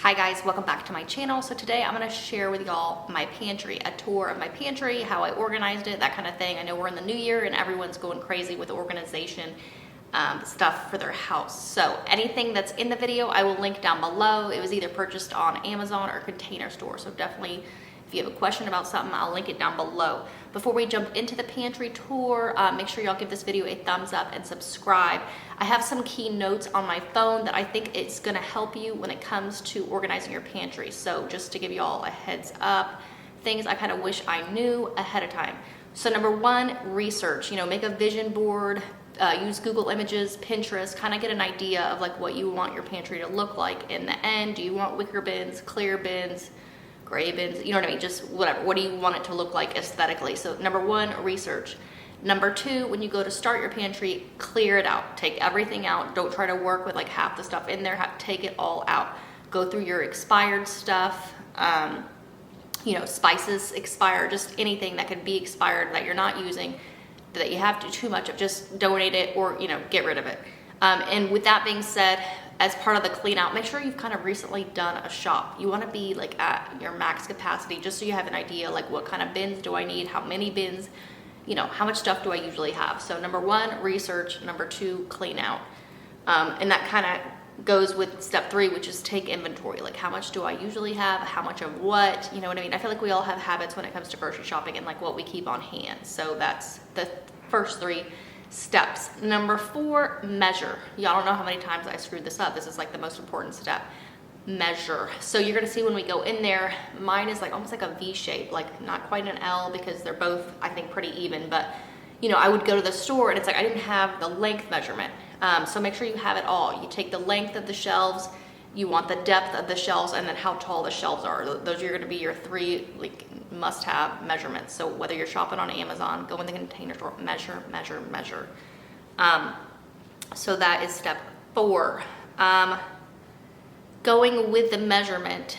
Hi guys, welcome back to my channel. So today I'm going to share with y'all my pantry, a tour of my pantry, how I organized it, that kind of thing. I know we're in the new year and everyone's going crazy with organization stuff for their house. So anything that's in the video, I will link down below. It was either purchased on Amazon or Container Store. So definitely, if you have a question about something, I'll link it down below. Before we jump into the pantry tour, make sure y'all give this video a thumbs up and subscribe. I have some key notes on my phone that I think it's gonna help you when it comes to organizing your pantry. So just to give y'all a heads up, things I kind of wish I knew ahead of time. So number one, research. Make a vision board, use Google Images, Pinterest, kind of get an idea of like what you want your pantry to look like in the end. Do you want wicker bins, clear bins, gray bins, you know what I mean? Just whatever. What do you want it to look like aesthetically? So number one, research. Number two, when you go to start your pantry, clear it out. Take everything out. Don't try to work with like half the stuff in there. Take it all out. Go through your expired stuff. Spices expire, just anything that could be expired that you're not using, that you have too much of, just donate it or, get rid of it. And with that being said, as part of the clean out, make sure you've kind of recently done a shop. You want to be like at your max capacity, just so you have an idea like what kind of bins do I need, how many bins, how much stuff do I usually have. So number one, research. Number two, clean out. And that kind of goes with step three, which is take inventory. Like how much do I usually have, how much of what, you know what I mean? I feel like we all have habits when it comes to grocery shopping and like what we keep on hand. So that's the first three steps. Number four, measure. Y'all don't know how many times I screwed this up. This is like the most important step. Measure. So you're gonna see when we go in there, mine is like almost like a V shape, like not quite an L because they're both, I think, pretty even. But I would go to the store and it's like I didn't have the length measurement. So make sure you have it all. You take the length of the shelves, you want the depth of the shelves, and then how tall the shelves are. Those are gonna be your three like must-have measurements. So whether you're shopping on Amazon, go in the Container Store, measure, measure, measure. So that is step four. Going with the measurement,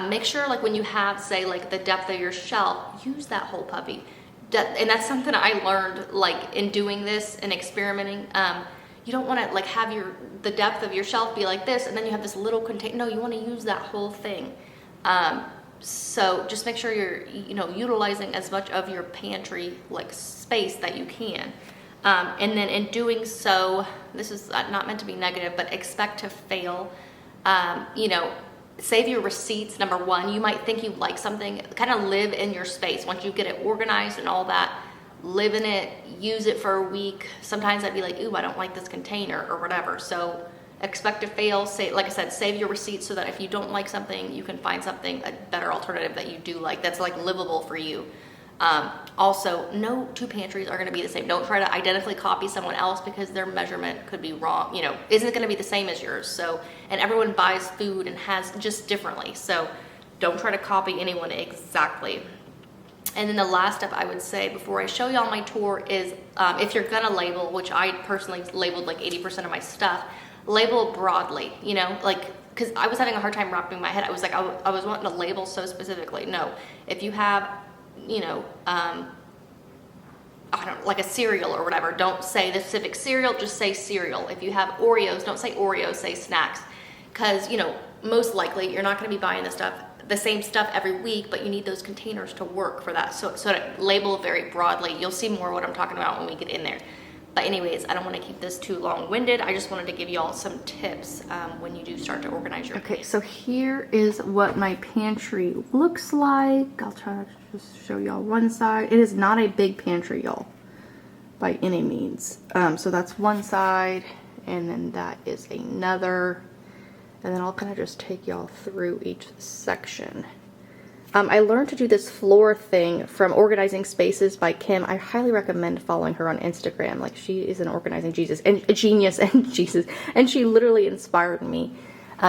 make sure like when you have, say, like the depth of your shelf, use that whole puppy. And that's something I learned like in doing this and experimenting. You don't want to like have the depth of your shelf be like this and then you have this little container. No, you want to use that whole thing. So just make sure you're utilizing as much of your pantry like space that you can. And then in doing so, this is not meant to be negative, but expect to fail. Save your receipts. Number one, you might think you like something, kind of live in your space. Once you get it organized and all that, live in it, use it for a week. Sometimes I'd be like, ooh, I don't like this container or whatever. So expect to fail. Say, like I said, save your receipts so that if you don't like something, you can find something, a better alternative that you do like, that's like livable for you. Also, no two pantries are going to be the same. Don't try to identically copy someone else because their measurement could be wrong, isn't going to be the same as yours. So, and everyone buys food and has just differently. So don't try to copy anyone exactly. And then the last step I would say before I show y'all my tour is, if you're going to label, which I personally labeled like 80% of my stuff, label broadly, because I was having a hard time wrapping my head. I was like, I was wanting to label so specifically. No, if you have, I don't like a cereal or whatever, don't say the specific cereal, just say cereal. If you have Oreos, don't say Oreos, say snacks. Because, most likely you're not going to be buying the same stuff every week, but you need those containers to work for that. So to label very broadly, you'll see more what I'm talking about when we get in there. But anyways, I don't want to keep this too long-winded. I just wanted to give y'all some tips when you do start to organize your pantry. So here is what my pantry looks like. I'll try to just show y'all one side. It is not a big pantry, y'all, by any means. So that's one side, and then that is another. And then I'll kind of just take y'all through each section. I learned to do this floor thing from Organizing Spaces by Kim. I highly recommend following her on Instagram. Like, she is an organizing genius, and she literally inspired me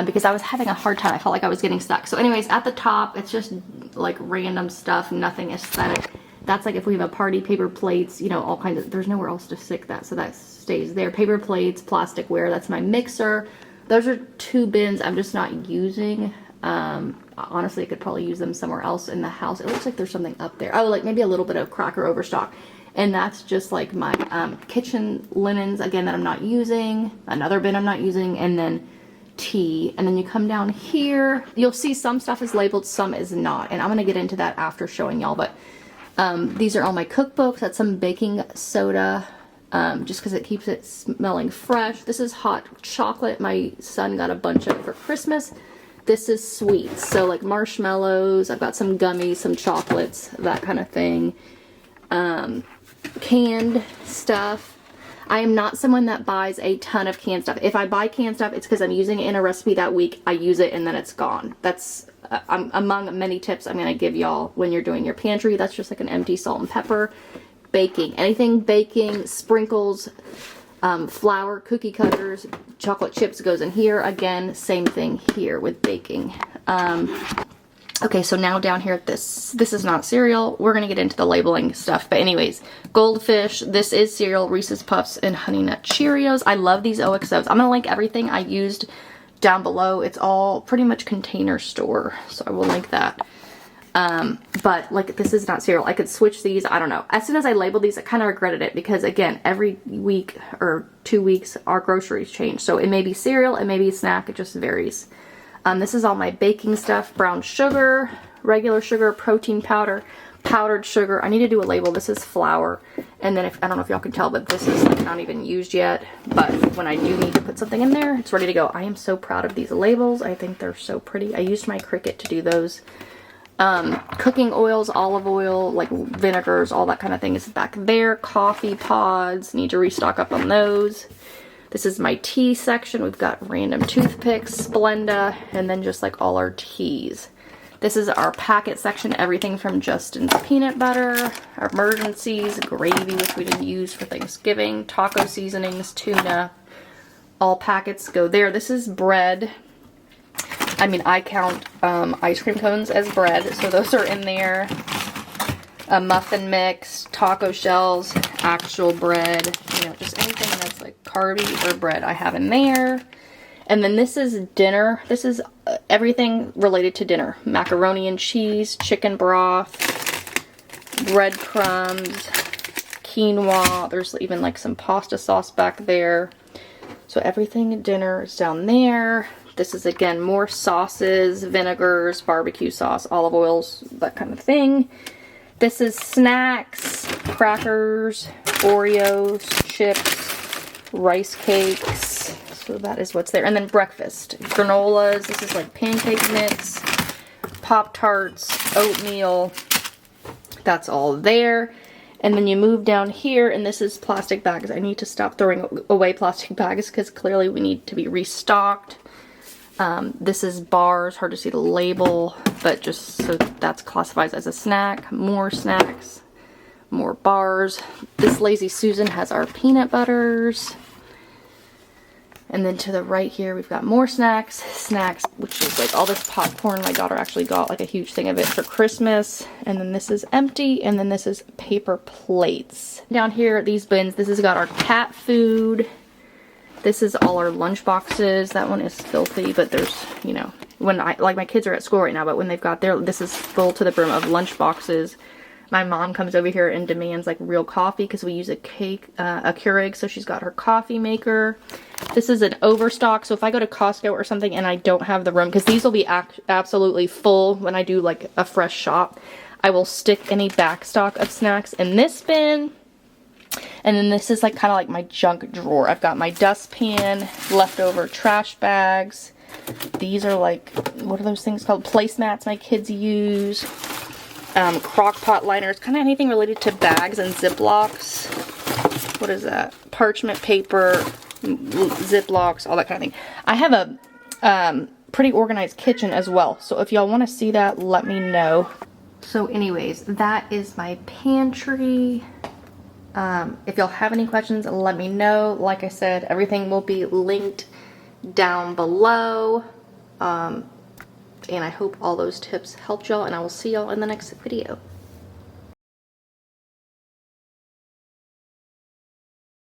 because I was having a hard time. I felt like I was getting stuck. So anyways, at the top, it's just like random stuff, nothing aesthetic. That's like if we have a party, paper plates, all kinds of, there's nowhere else to stick that, so that stays there. Paper plates, plasticware, that's my mixer. Those are two bins I'm just not using. Honestly, I could probably use them somewhere else in the house. It looks like there's something up there. Oh, like maybe a little bit of cracker overstock. And that's just like my kitchen linens, again, that I'm not using. Another bin I'm not using. And then tea. And then you come down here, you'll see some stuff is labeled, some is not. And I'm gonna get into that after showing y'all, but these are all my cookbooks. That's some baking soda, just because it keeps it smelling fresh. This is hot chocolate. My son got a bunch of it for Christmas. This is sweets, so like marshmallows. I've got some gummies, some chocolates, that kind of thing. Canned stuff. I am not someone that buys a ton of canned stuff. If I buy canned stuff, it's because I'm using it in a recipe that week. I use it and then it's gone. That's among many tips I'm going to give y'all when you're doing your pantry. That's just like an empty salt and pepper. Baking. Anything baking, sprinkles, flour, cookie cutters, chocolate chips goes in here. Again, same thing here with baking. Okay, so now down here, this is not cereal. We're gonna get into the labeling stuff, but anyways, Goldfish, this is cereal, Reese's Puffs, and Honey Nut Cheerios. I love these xoxos. I'm gonna link everything I used down below. It's all pretty much Container Store, so I will link that. But like, this is not cereal. I could switch these. I don't know. As soon as I labeled these, I kind of regretted it because again, every week or 2 weeks, our groceries change. So it may be cereal, it may be a snack. It just varies. This is all my baking stuff. Brown sugar, regular sugar, protein powder, powdered sugar. I need to do a label. This is flour. And then I don't know if y'all can tell, but this is like not even used yet. But when I do need to put something in there, it's ready to go. I am so proud of these labels. I think they're so pretty. I used my Cricut to do those. Cooking oils, olive oil, like vinegars, all that kind of thing is back there. Coffee pods, need to restock up on those. This is my tea section. We've got random toothpicks, Splenda, and then just like all our teas. This is our packet section, everything from Justin's peanut butter, our emergencies, gravy, which we didn't use for Thanksgiving, taco seasonings, tuna, all packets go there. This is bread. I mean, I count ice cream cones as bread, so those are in there. A muffin mix, taco shells, actual bread, you know, just anything that's like carby or bread I have in there. And then this is dinner. This is everything related to dinner. Macaroni and cheese, chicken broth, breadcrumbs, quinoa. There's even like some pasta sauce back there. So everything dinner is down there. This is again more sauces, vinegars, barbecue sauce, olive oils, that kind of thing. This is snacks, crackers, Oreos, chips, rice cakes. So that is what's there. And then breakfast, granolas. This is like pancake mix, Pop-Tarts, oatmeal. That's all there. And then you move down here, and this is plastic bags. I need to stop throwing away plastic bags because clearly we need to be restocked. This is bars, hard to see the label, but just so that's classified as a snack. More snacks, more bars. This Lazy Susan has our peanut butters. And then to the right here, we've got more snacks, which is like all this popcorn. My daughter actually got like a huge thing of it for Christmas. And then this is empty, and then this is paper plates. Down here, these bins, this has got our cat food. This is all our lunch boxes. That one is filthy, but there's, you know, when like my kids are at school right now, but when they've got this is full to the brim of lunch boxes. My mom comes over here and demands like real coffee because we use a Keurig, so she's got her coffee maker. This is an overstock, so if I go to Costco or something and I don't have the room, because these will be absolutely full when I do like a fresh shop, I will stick any back stock of snacks in this bin. And then this is like kind of like my junk drawer. I've got my dustpan, leftover trash bags. These are like, what are those things called? Placemats my kids use. Crock pot liners, kind of anything related to bags and Ziplocs. What is that? Parchment paper, Ziplocs, all that kind of thing. I have a pretty organized kitchen as well. So if y'all want to see that, let me know. So anyways, that is my pantry. If y'all have any questions, let me know. Like I said, everything will be linked down below. And I hope all those tips helped y'all, and I will see y'all in the next video.